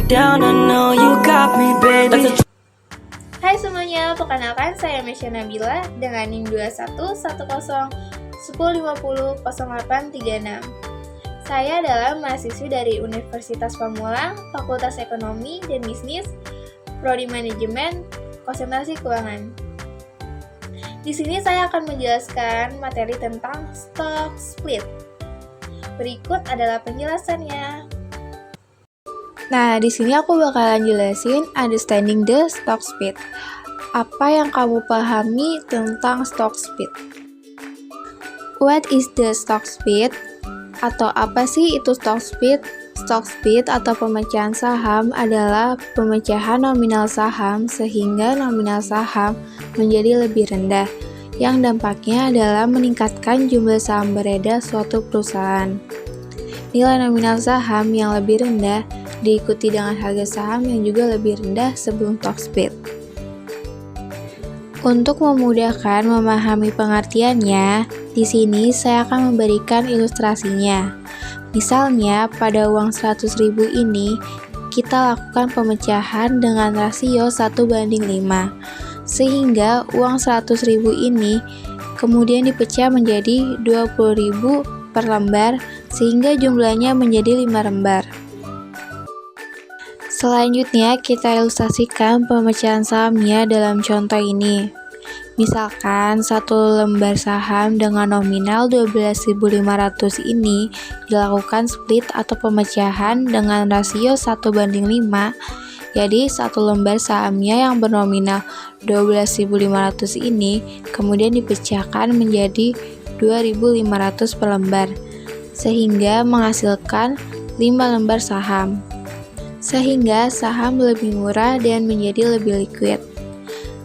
down, I know you got me, baby. Hai semuanya, perkenalkan saya Mesya Nabila dengan NIM 211010500836. Saya adalah mahasiswi dari Universitas Pamulang, Fakultas Ekonomi dan Bisnis, Prodi Manajemen, Konsentrasi Keuangan. Di sini saya akan menjelaskan materi tentang stock split. Berikut adalah penjelasannya. Nah, di sini aku bakalan jelasin understanding the stock split. Apa yang kamu pahami tentang stock split? What is the stock split? Atau apa sih itu stock split? Stock split atau pemecahan saham adalah pemecahan nominal saham sehingga nominal saham menjadi lebih rendah, yang dampaknya adalah meningkatkan jumlah saham beredar suatu perusahaan. Nilai nominal saham yang lebih rendah diikuti dengan harga saham yang juga lebih rendah sebelum stock split. Untuk memudahkan memahami pengertiannya, di sini saya akan memberikan ilustrasinya. Misalnya, pada uang 100.000 ini, kita lakukan pemecahan dengan rasio 1:5, sehingga uang 100.000 ini kemudian dipecah menjadi 20.000 per lembar, sehingga jumlahnya menjadi 5 lembar. Selanjutnya, kita ilustrasikan pemecahan sahamnya dalam contoh ini. Misalkan, satu lembar saham dengan nominal 12.500 ini dilakukan split atau pemecahan dengan rasio 1:5. Jadi, satu lembar sahamnya yang bernominal 12.500 ini kemudian dipecahkan menjadi 2.500 per lembar, sehingga menghasilkan 5 lembar saham. Sehingga saham lebih murah dan menjadi lebih liquid.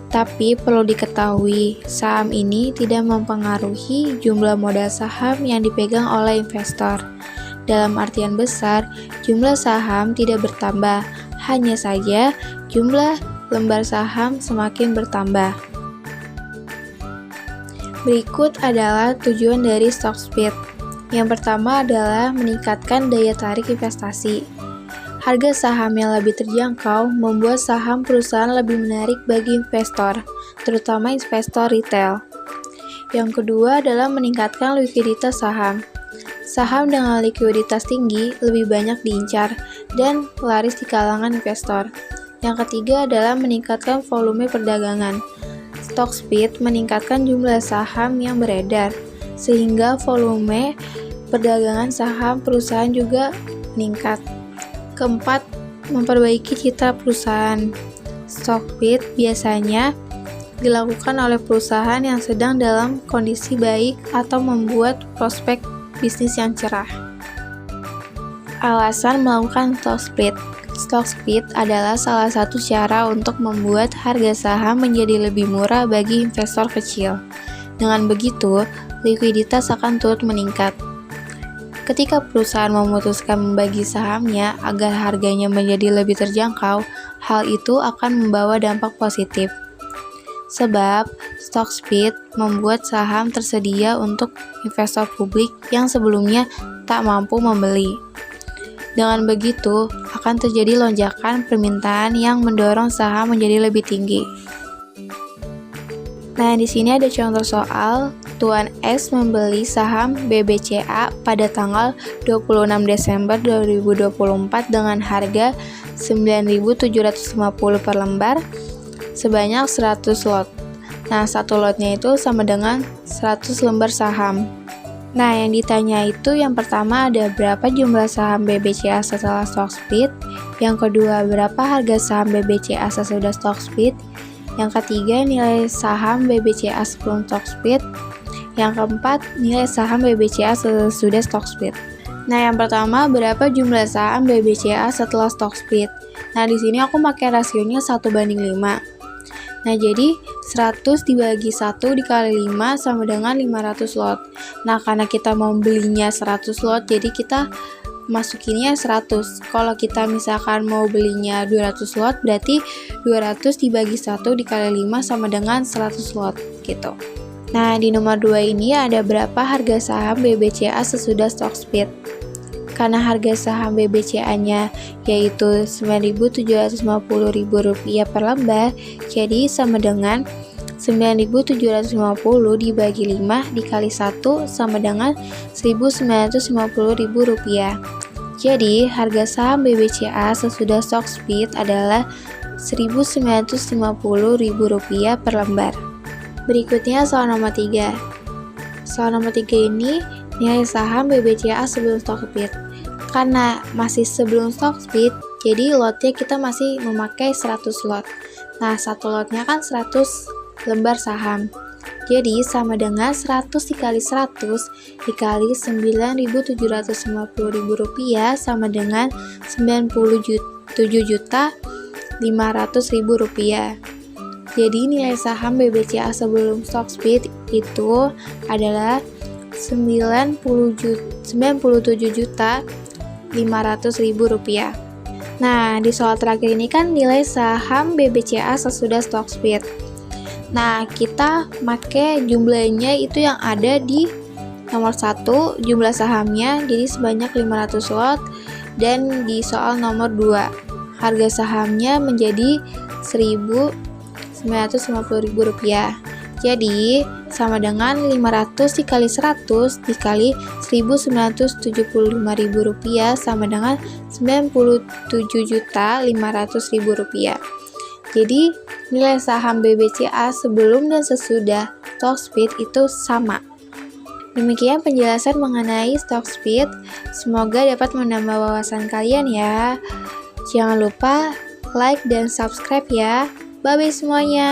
Tapi perlu diketahui, saham ini tidak mempengaruhi jumlah modal saham yang dipegang oleh investor. Dalam artian besar, jumlah saham tidak bertambah, hanya saja jumlah lembar saham semakin bertambah. Berikut adalah tujuan dari stock split. Yang pertama adalah meningkatkan daya tarik investasi. Harga saham yang lebih terjangkau membuat saham perusahaan lebih menarik bagi investor, terutama investor retail. Yang kedua adalah meningkatkan likuiditas saham. Saham dengan likuiditas tinggi lebih banyak diincar dan laris di kalangan investor. Yang ketiga adalah meningkatkan volume perdagangan. Stock split meningkatkan jumlah saham yang beredar, sehingga volume perdagangan saham perusahaan juga meningkat. Keempat, memperbaiki citra perusahaan. Stock split biasanya dilakukan oleh perusahaan yang sedang dalam kondisi baik atau membuat prospek bisnis yang cerah. Alasan melakukan stock split. Stock split adalah salah satu cara untuk membuat harga saham menjadi lebih murah bagi investor kecil. Dengan begitu, likuiditas akan turut meningkat. Ketika perusahaan memutuskan membagi sahamnya agar harganya menjadi lebih terjangkau, hal itu akan membawa dampak positif. Sebab, stock split membuat saham tersedia untuk investor publik yang sebelumnya tak mampu membeli. Dengan begitu, akan terjadi lonjakan permintaan yang mendorong saham menjadi lebih tinggi. Nah, di sini ada contoh soal. Tuan S membeli saham BBCA pada tanggal 26 Desember 2024 dengan harga 9.750 per lembar sebanyak 100 lot. Nah, satu lotnya itu sama dengan 100 lembar saham. Nah, yang ditanya itu yang pertama ada berapa jumlah saham BBCA setelah stock split, yang kedua berapa harga saham BBCA sesudah stock split, yang ketiga nilai saham BBCA sebelum stock split, yang keempat, nilai saham BBCA sesudah stock split. Nah, yang pertama, berapa jumlah saham BBCA setelah stock split? Nah, di sini aku pakai rasionya 1:5. Nah, jadi 100 dibagi 1 dikali 5 sama dengan 500 lot. Nah, karena kita mau belinya 100 lot, jadi kita masukinnya 100. Kalau kita misalkan mau belinya 200 lot, berarti 200 dibagi 1 dikali 5 sama dengan 100 lot, gitu. Nah, di nomor 2 ini ada berapa harga saham BBCA sesudah stock split. karena harga saham BBCA-nya yaitu Rp9.750.000 per lembar, jadi sama dengan 9.750 dibagi 5 dikali 1 sama dengan Rp1.950.000. Jadi, harga saham BBCA sesudah stock split adalah Rp1.950.000 per lembar. Berikutnya soal nomor 3. Soal nomor 3 ini nilai saham BBCA sebelum stock split. Karena masih sebelum stock split, jadi lotnya kita masih memakai 100 lot. Nah, satu lotnya kan 100 lembar saham. Jadi sama dengan 100 dikali 100 dikali Rp9.750.000 sama dengan Rp97.500.000. Jadi nilai saham BBCA sebelum stock split itu adalah Rp97.500.000. Nah, di soal terakhir ini kan nilai saham BBCA sesudah stock split. Nah, kita pakai jumlahnya itu yang ada di nomor 1, jumlah sahamnya, jadi sebanyak 500 lot, dan di soal nomor 2, harga sahamnya menjadi Rp1.950.000. Jadi, sama dengan 500 dikali 100 dikali Rp1.975.000 sama dengan Rp97.500.000. Jadi, nilai saham BBCA sebelum dan sesudah stock split itu sama. Demikian penjelasan mengenai stock split. Semoga dapat menambah wawasan kalian ya. Jangan lupa like dan subscribe ya. Bye-bye semuanya.